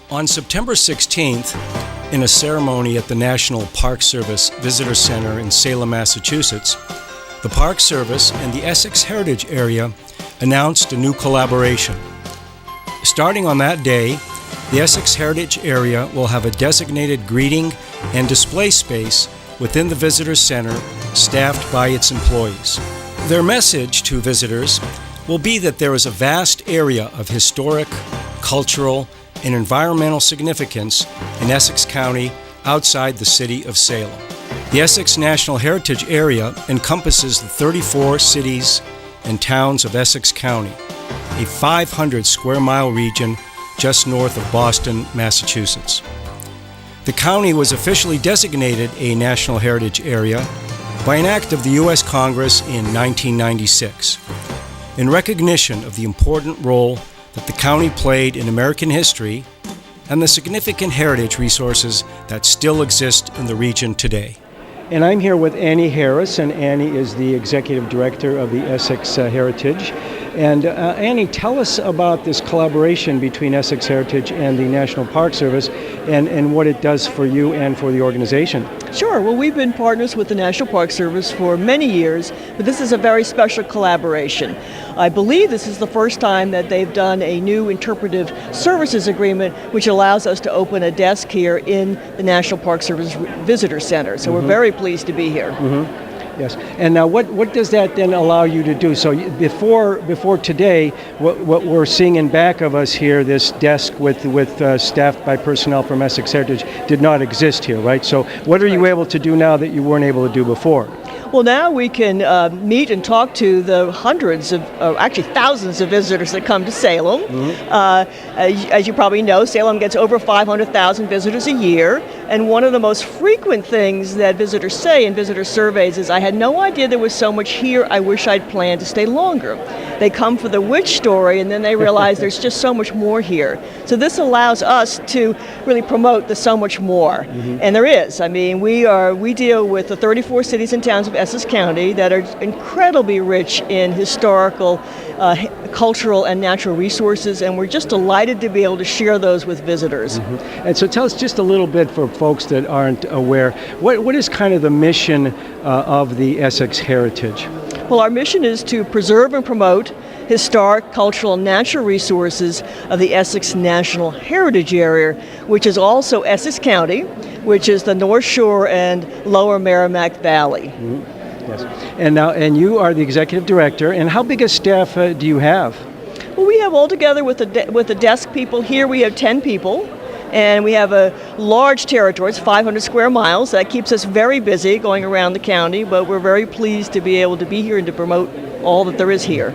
On September 16th, in a ceremony at the National Park Service Visitor Center in Salem, Massachusetts, the Park Service and the Essex Heritage Area announced a new collaboration. Starting on that day, the Essex Heritage Area will have a designated greeting and display space within the Visitor Center staffed by its employees. Their message to visitors will be that there is a vast area of historic, cultural, and environmental significance in Essex County outside the city of Salem. The Essex National Heritage Area encompasses the 34 cities and towns of Essex County, a 500 square mile region just north of Boston, Massachusetts. The county was officially designated a National Heritage Area by an act of the U.S. Congress in 1996, in recognition of the important role that the county played in American history and the significant heritage resources that still exist in the region today. And I'm here with Annie Harris, and Annie is the Executive Director of the Essex Heritage. And Annie, tell us about this collaboration between Essex Heritage and the National Park Service and what it does for you and for the organization. Sure. Well, we've been partners with the National Park Service for many years, but this is a very special collaboration. I believe this is the first time that they've done a new interpretive services agreement, which allows us to open a desk here in the National Park Service Visitor Center. So we're very pleased to be here. Yes. And now what does that then allow you to do? So before today, what we're seeing in back of us here, this desk with staffed by personnel from Essex Heritage, did not exist here, right? So what are you able to do now that you weren't able to do before? Well, now we can meet and talk to the hundreds of, actually thousands of visitors that come to Salem. As you probably know, Salem gets over 500,000 visitors a year. And one of the most frequent things that visitors say in visitor surveys is, I had no idea there was so much here, I wish I'd planned to stay longer. They come for the witch story and then they realize there's just so much more here. So this allows us to really promote the so much more. And there is. I mean, we deal with the 34 cities and towns of Essex County that are incredibly rich in historical, cultural, and natural resources, and we're just delighted to be able to share those with visitors. And so tell us just a little bit for folks that aren't aware, what is kind of the mission of the Essex Heritage? Well, our mission is to preserve and promote historic, cultural, and natural resources of the Essex National Heritage Area, which is also Essex County, which is the North Shore and Lower Merrimack Valley. Yes. And you are the Executive Director, and how big a staff do you have? Well, we have altogether with the desk people here, we have 10 people. And we have a large territory, it's 500 square miles. That keeps us very busy going around the county, but we're very pleased to be able to be here and to promote all that there is here.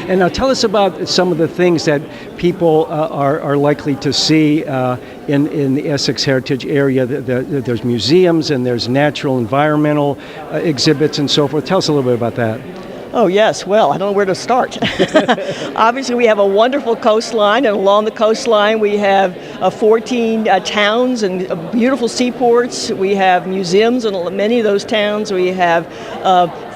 And now tell us about some of the things that people are likely to see in the Essex Heritage Area. There's museums and there's natural environmental exhibits and so forth. Tell us a little bit about that. Oh yes, well, I don't know where to start. Obviously we have a wonderful coastline, and along the coastline we have 14 towns and beautiful seaports. We have museums in many of those towns. We have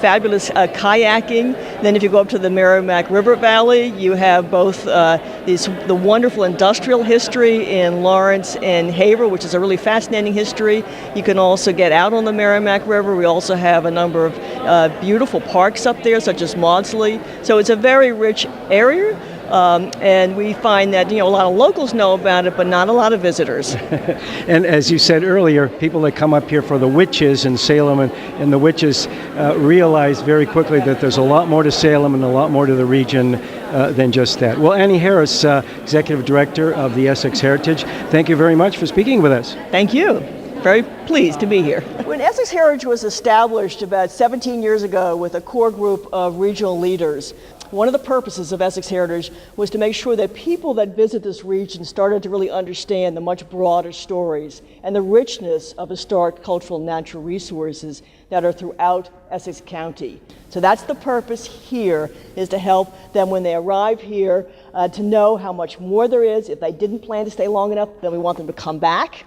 fabulous kayaking. Then if you go up to the Merrimack River Valley, you have both the wonderful industrial history in Lawrence and Haverhill, which is a really fascinating history. You can also get out on the Merrimack River. We also have a number of beautiful parks up there, such as Maudsley. So it's a very rich area. And we find that, a lot of locals know about it, but not a lot of visitors. And as you said earlier, people that come up here for the witches in Salem and the witches realize very quickly that there's a lot more to Salem and a lot more to the region than just that. Well, Annie Harris, Executive Director of the Essex Heritage, thank you very much for speaking with us. Thank you. Very pleased to be here. When Essex Heritage was established about 17 years ago with a core group of regional leaders, one of the purposes of Essex Heritage was to make sure that people that visit this region started to really understand the much broader stories and the richness of historic, cultural, and natural resources that are throughout Essex County. So that's the purpose here, is to help them when they arrive here to know how much more there is. If they didn't plan to stay long enough, then we want them to come back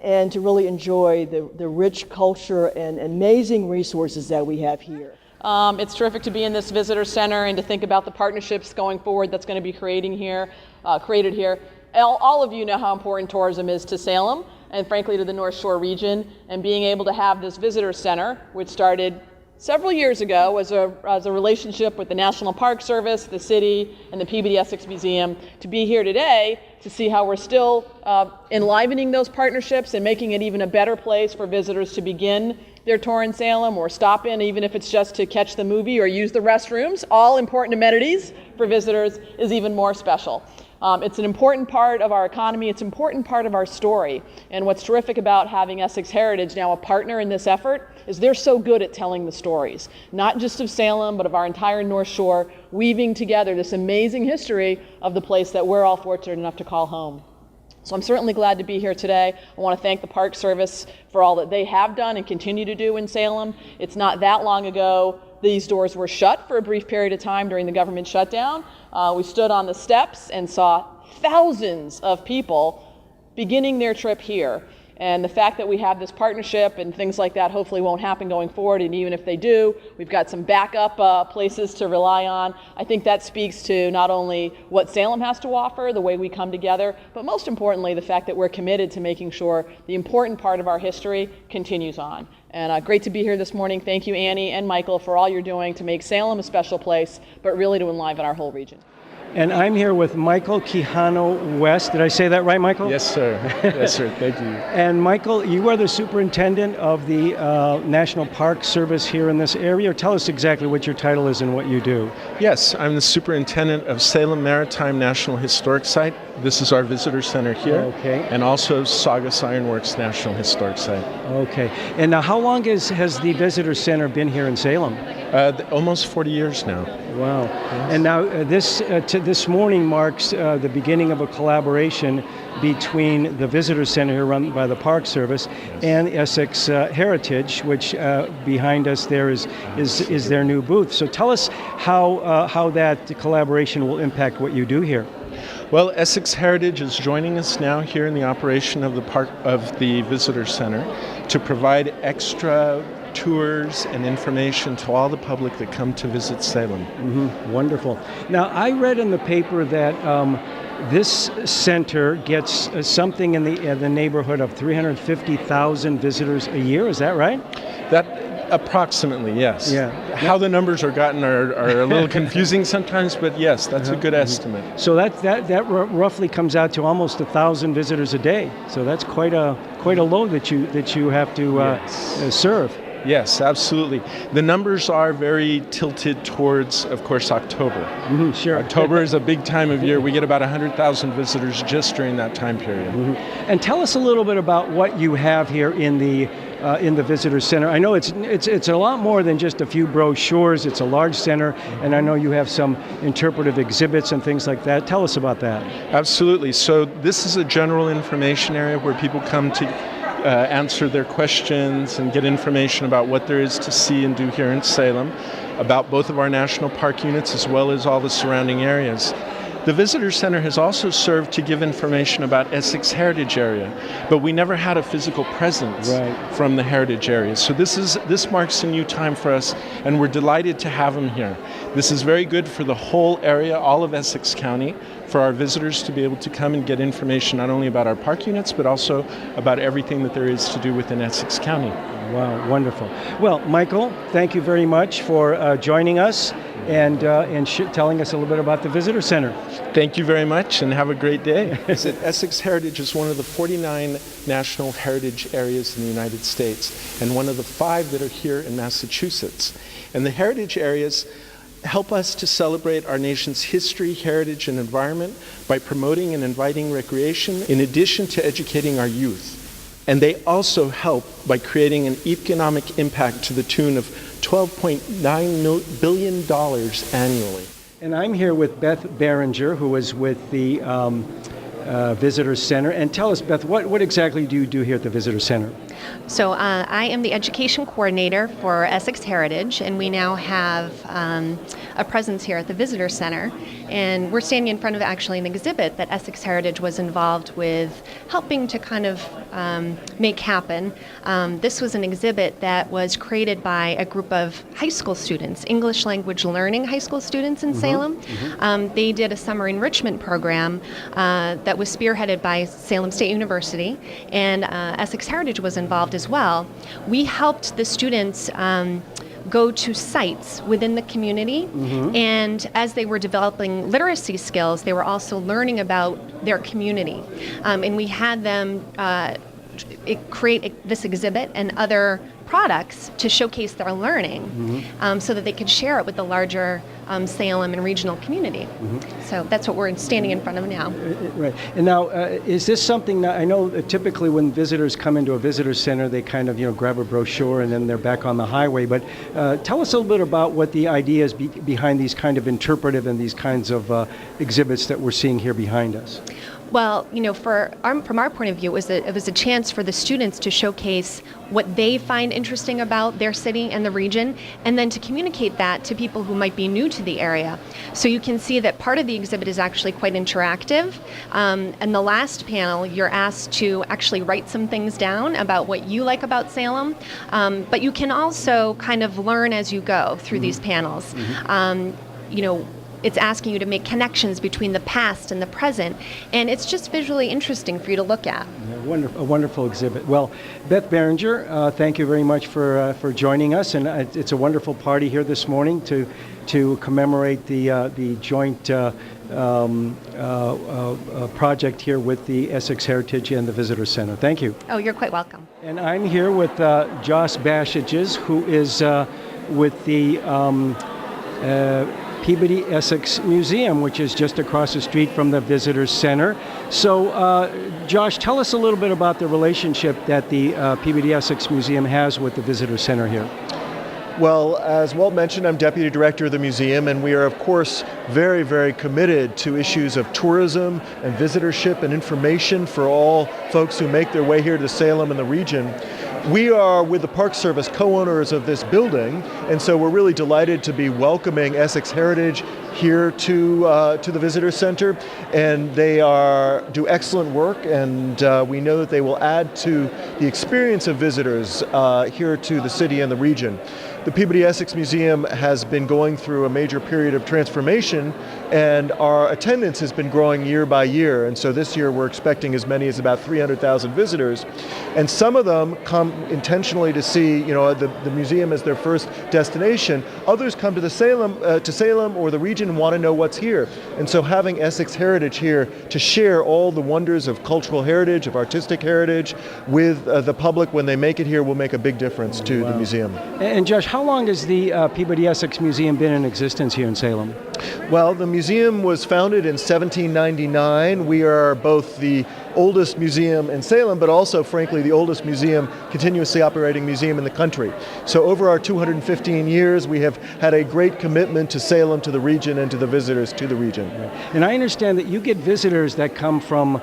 and to really enjoy the rich culture and amazing resources that we have here. It's terrific to be in this visitor center and to think about the partnerships going forward that's going to be created here. all of you know how important tourism is to Salem and frankly to the North Shore region, and being able to have this visitor center, which started several years ago as a relationship with the National Park Service, the city, and the Peabody Essex Museum, to be here today to see how we're still enlivening those partnerships and making it even a better place for visitors to begin their tour in Salem or stop in, even if it's just to catch the movie or use the restrooms. All important amenities for visitors is even more special. It's an important part of our economy. It's an important part of our story. And what's terrific about having Essex Heritage now a partner in this effort is they're so good at telling the stories, not just of Salem, but of our entire North Shore, weaving together this amazing history of the place that we're all fortunate enough to call home. So I'm certainly glad to be here today. I want to thank the Park Service for all that they have done and continue to do in Salem. It's not that long ago these doors were shut for a brief period of time during the government shutdown. We stood on the steps and saw thousands of people beginning their trip here. And the fact that we have this partnership and things like that hopefully won't happen going forward. And even if they do, we've got some backup places to rely on. I think that speaks to not only what Salem has to offer, the way we come together, but most importantly, the fact that we're committed to making sure the important part of our history continues on. And great to be here this morning. Thank you, Annie and Michael, for all you're doing to make Salem a special place, but really to enliven our whole region. And I'm here with Michael Quijano West. Did I say that right, Michael? Yes, sir. Yes, sir. Thank you. And Michael, you are the superintendent of the National Park Service here in this area. Tell us exactly what your title is and what you do. Yes, I'm the superintendent of Salem Maritime National Historic Site. This is our visitor center here. Okay. And also Saugus Ironworks National Historic Site. Okay. And now how long has the visitor center been here in Salem? Almost 40 years now. Wow. Yes. And now this morning marks the beginning of a collaboration between the Visitor Center here run by the Park Service and Essex Heritage, which behind us there is their new booth. So tell us how that collaboration will impact what you do here. Well, Essex Heritage is joining us now here in the operation of the Visitor Center to provide extra tours and information to all the public that come to visit Salem. Mm-hmm. Wonderful. Now, I read in the paper that this center gets something in the neighborhood of 350,000 visitors a year. Is that right? That approximately, yes. Yeah. How the numbers are gotten are a little confusing sometimes, but yes, that's a good estimate. So that roughly comes out to almost 1,000 visitors a day. So that's quite a load that you have to serve. Yes, absolutely. The numbers are very tilted towards, of course, October. Mm-hmm, sure. October is a big time of year. We get about 100,000 visitors just during that time period. Mm-hmm. And tell us a little bit about what you have here in the visitor center. I know it's a lot more than just a few brochures. It's a large center, and I know you have some interpretive exhibits and things like that. Tell us about that. Absolutely. So this is a general information area where people come to answer their questions and get information about what there is to see and do here in Salem, about both of our national park units as well as all the surrounding areas. The Visitor Center has also served to give information about Essex Heritage Area, but we never had a physical presence from the Heritage Area. So this marks a new time for us, and we're delighted to have them here. This is very good for the whole area, all of Essex County, for our visitors to be able to come and get information not only about our park units, but also about everything that there is to do within Essex County. Wow, wonderful. Well, Michael, thank you very much for joining us and telling us a little bit about the Visitor Center. Thank you very much, and have a great day. Essex Heritage is one of the 49 national heritage areas in the United States, and one of the 5 that are here in Massachusetts. And the heritage areas help us to celebrate our nation's history, heritage, and environment by promoting and inviting recreation, in addition to educating our youth. And they also help by creating an economic impact to the tune of $12.9 billion annually. And I'm here with Beth Behringer, who is with the Visitor Center. And tell us, Beth, what exactly do you do here at the Visitor Center? So I am the education coordinator for Essex Heritage, and we now have a presence here at the Visitor Center, and we're standing in front of actually an exhibit that Essex Heritage was involved with helping to kind of make happen. This was an exhibit that was created by a group of high school students, English language learning high school students in Salem. They did a summer enrichment program that was spearheaded by Salem State University, and Essex Heritage was involved as well. We helped the students go to sites within the community, and as they were developing literacy skills, they were also learning about their community. And we had them create this exhibit and other products to showcase their learning, so that they could share it with the larger Salem and regional community. So that's what we're standing in front of now. Right. And now, is this something that I know typically when visitors come into a visitor center, they kind of grab a brochure and then they're back on the highway. But tell us a little bit about what the idea is behind these kind of interpretive and these kinds of exhibits that we're seeing here behind us. Well, from our point of view, it was a chance for the students to showcase what they find interesting about their city and the region, and then to communicate that to people who might be new to the area. So you can see that part of the exhibit is actually quite interactive. And the last panel, you're asked to actually write some things down about what you like about Salem, but you can also kind of learn as you go through these panels. It's asking you to make connections between the past and the present, and it's just visually interesting for you to look at. A wonderful exhibit. Well, Beth Behringer, thank you very much for joining us, and it's a wonderful party here this morning to commemorate the joint project here with the Essex Heritage and the Visitor Center. Thank you. Oh, you're quite welcome. And I'm here with Josh Bashages, who is with the Peabody Essex Museum, which is just across the street from the Visitor Center. So, Josh, tell us a little bit about the relationship that the Peabody Essex Museum has with the Visitor Center here. Well, as Walt mentioned, I'm Deputy Director of the museum, and we are, of course, very, very committed to issues of tourism and visitorship and information for all folks who make their way here to Salem and the region. We are, with the Park Service, co-owners of this building, and so we're really delighted to be welcoming Essex Heritage here to the Visitor Center, and they do excellent work, and we know that they will add to the experience of visitors here to the city and the region. The Peabody Essex Museum has been going through a major period of transformation, and our attendance has been growing year by year. And so this year we're expecting as many as about 300,000 visitors. And some of them come intentionally to see, the museum as their first destination. Others come to Salem or the region and want to know what's here. And so having Essex Heritage here to share all the wonders of cultural heritage, of artistic heritage with the public when they make it here will make a big difference to the museum. And Josh, how long has the Peabody Essex Museum been in existence here in Salem? Well, the museum was founded in 1799. We are both the oldest museum in Salem, but also, frankly, the oldest continuously operating museum in the country. So over our 215 years, we have had a great commitment to Salem, to the region, and to the visitors to the region. And I understand that you get visitors that come from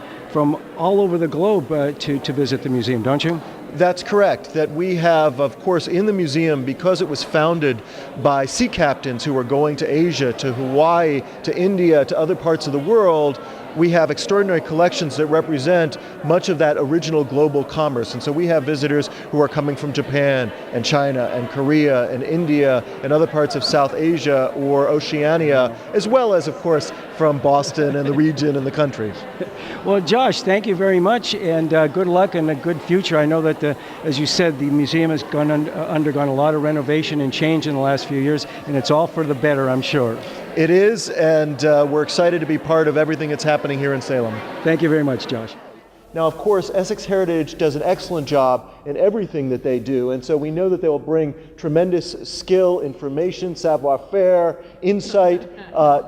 all over the globe to visit the museum, don't you? That's correct. That we have, of course, in the museum, because it was founded by sea captains who were going to Asia, to Hawaii, to India, to other parts of the world, we have extraordinary collections that represent much of that original global commerce. And so we have visitors who are coming from Japan and China and Korea and India and other parts of South Asia or Oceania, as well as, of course, from Boston and the region and the country. Well, Josh, thank you very much, and good luck and a good future. I know that, as you said, the museum has undergone a lot of renovation and change in the last few years, and it's all for the better, I'm sure. It is, and we're excited to be part of everything that's happening here in Salem. Thank you very much, Josh. Now, of course, Essex Heritage does an excellent job in everything that they do, and so we know that they will bring tremendous skill, information, savoir-faire, insight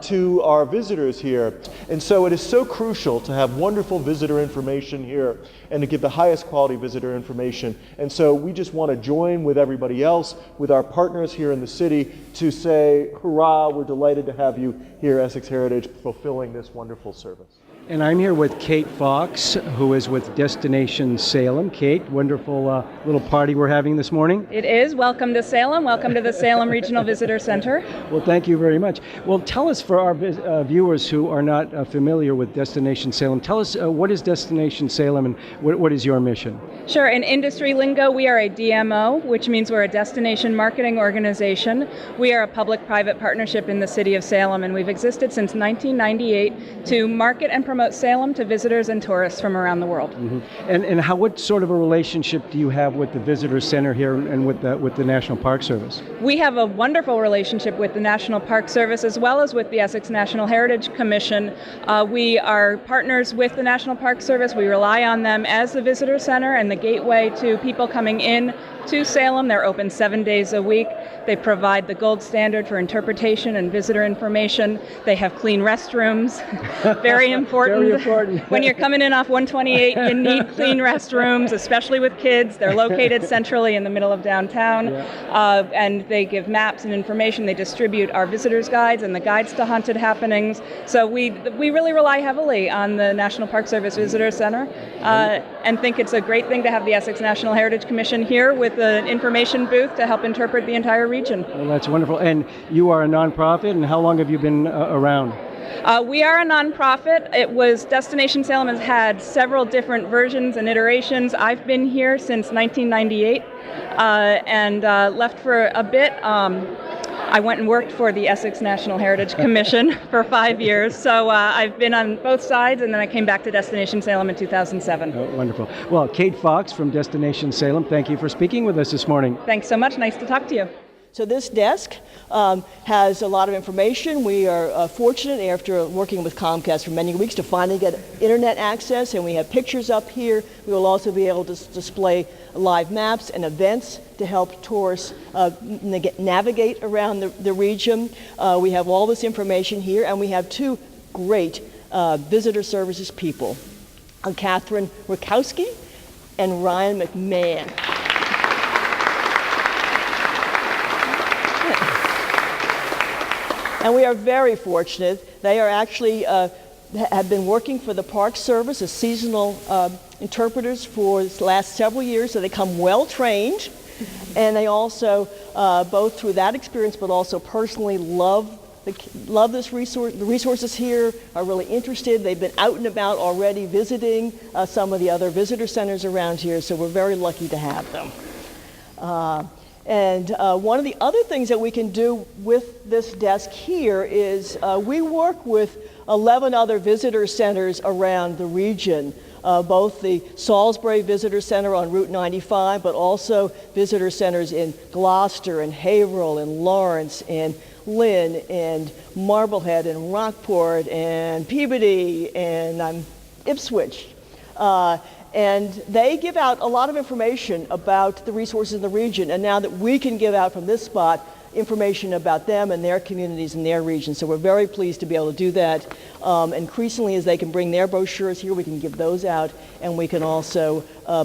to our visitors here. And so it is so crucial to have wonderful visitor information here and to give the highest quality visitor information. And so we just want to join with everybody else, with our partners here in the city, to say, hurrah, we're delighted to have you here, Essex Heritage, fulfilling this wonderful service. And I'm here with Kate Fox, who is with Destination Salem. Kate, wonderful little party we're having this morning. It is. Welcome to Salem. Welcome to the Salem Regional Visitor Center. Well, thank you very much. Well, tell us, for our viewers who are not familiar with Destination Salem, tell us what is Destination Salem and what is your mission? Sure. In industry lingo, we are a DMO, which means we're a destination marketing organization. We are a public-private partnership in the city of Salem, and we've existed since 1998 to market and promote Salem to visitors and tourists from around the world. Mm-hmm. And what sort of a relationship do you have with the visitor center here and with the National Park Service? We have a wonderful relationship with the National Park Service as well as with the Essex National Heritage Commission. We are partners with the National Park Service. We rely on them as the visitor center and the gateway to people coming in to Salem. They're open 7 days a week. They provide the gold standard for interpretation and visitor information. They have clean restrooms. Very important. Very important. When you're coming in off 128, you need clean restrooms, especially with kids. They're located centrally in the middle of downtown. Yeah. And they give maps and information. They distribute our visitors' guides and the guides to haunted happenings. So we really rely heavily on the National Park Service Visitor Center and think it's a great thing to have the Essex National Heritage Commission here with an information booth to help interpret the entire region. Well, that's wonderful. And you are a nonprofit, and how long have you been around? We are a nonprofit. Destination Salem has had several different versions and iterations. I've been here since 1998 and left for a bit. I went and worked for the Essex National Heritage Commission for 5 years. So I've been on both sides, and then I came back to Destination Salem in 2007. Oh, wonderful. Well, Kate Fox from Destination Salem, thank you for speaking with us this morning. Thanks so much. Nice to talk to you. So this desk has a lot of information. We are fortunate, after working with Comcast for many weeks, to finally get internet access, and we have pictures up here. We will also be able to display live maps and events to help tourists navigate around the region. We have all this information here, and we have two great visitor services people, Catherine Rakowski and Ryan McMahon. And we are very fortunate. They are actually have been working for the Park Service as seasonal interpreters for the last several years, so they come well trained. And they also, both through that experience, but also personally love this resource. The resources here are really interested. They've been out and about already visiting some of the other visitor centers around here, so we're very lucky to have them. And one of the other things that we can do with this desk here is we work with 11 other visitor centers around the region, both the Salisbury Visitor Center on Route 95, but also visitor centers in Gloucester and Haverhill and Lawrence and Lynn and Marblehead and Rockport and Peabody and Ipswich. And they give out a lot of information about the resources in the region, and now that we can give out from this spot information about them and their communities and their regions. So we're very pleased to be able to do that. Increasingly, as they can bring their brochures here, we can give those out, and we can also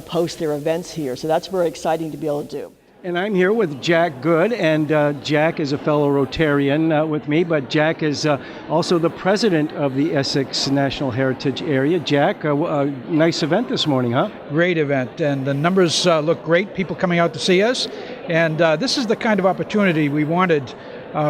post their events here. So that's very exciting to be able to do. And I'm here with Jack Good, and Jack is a fellow Rotarian with me, but Jack is also the president of the Essex National Heritage Area. Jack, a nice event this morning, huh? Great event, and the numbers look great, people coming out to see us, and this is the kind of opportunity we wanted,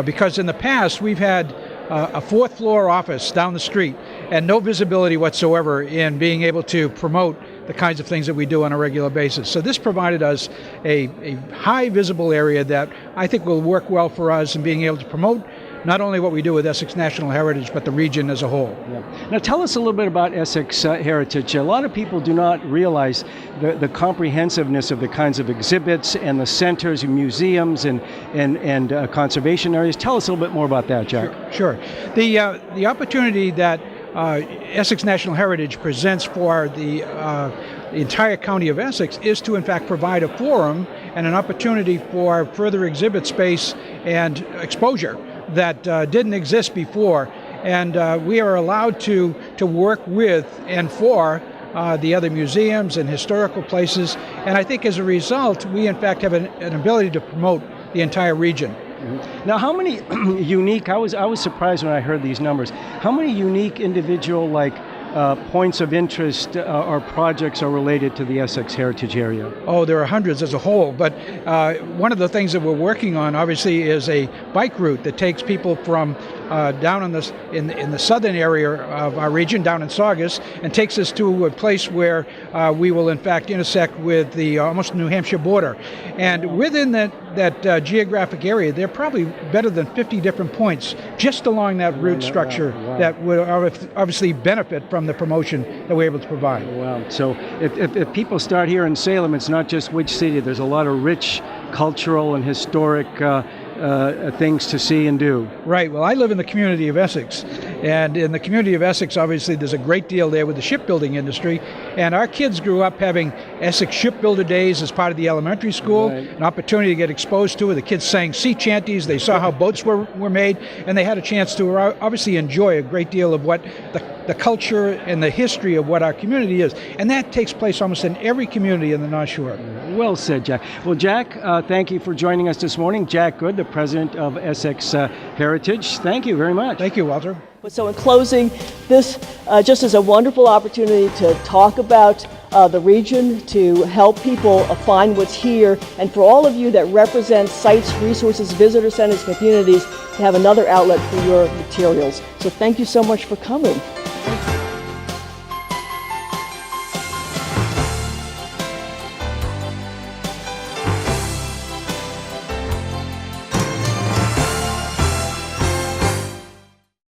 because in the past we've had a fourth floor office down the street and no visibility whatsoever in being able to promote the kinds of things that we do on a regular basis. So this provided us a high visible area that I think will work well for us in being able to promote not only what we do with Essex National Heritage, but the region as a whole. Yeah. Now tell us a little bit about Essex Heritage. A lot of people do not realize the comprehensiveness of the kinds of exhibits and the centers and museums and conservation areas. Tell us a little bit more about that, Jack. Sure. The opportunity that Essex National Heritage presents for the entire county of Essex is to in fact provide a forum and an opportunity for further exhibit space and exposure that didn't exist before, and we are allowed to work with and for the other museums and historical places, and I think as a result we in fact have an ability to promote the entire region. Mm-hmm. Now, how many unique, I was surprised when I heard these numbers, how many unique individual points of interest or projects are related to the Essex Heritage Area? Oh, there are hundreds as a whole, but one of the things that we're working on, obviously, is a bike route that takes people from down in the southern area of our region, down in Saugus, and takes us to a place where we will, in fact, intersect with the almost New Hampshire border. And within that geographic area, there are probably better than 50 different points just along that route structure that would obviously benefit from the promotion that we're able to provide. Wow. So if people start here in Salem, it's not just Which City. There's a lot of rich cultural and historic things to see and do. Right. Well, I live in the community of Essex. And in the community of Essex, obviously, there's a great deal there with the shipbuilding industry. And our kids grew up having Essex Shipbuilder Days as part of the elementary school, an opportunity to get exposed to it. The kids sang sea chanties. They saw how boats were made. And they had a chance to obviously enjoy a great deal of what the culture and the history of what our community is. And that takes place almost in every community in the North Shore. Well said, Jack. Well, Jack, thank you for joining us this morning. Jack Good, the president of Essex Heritage. Thank you very much. Thank you, Walter. So in closing, this just is a wonderful opportunity to talk about the region, to help people find what's here, and for all of you that represent sites, resources, visitor centers, communities, to have another outlet for your materials. So thank you so much for coming.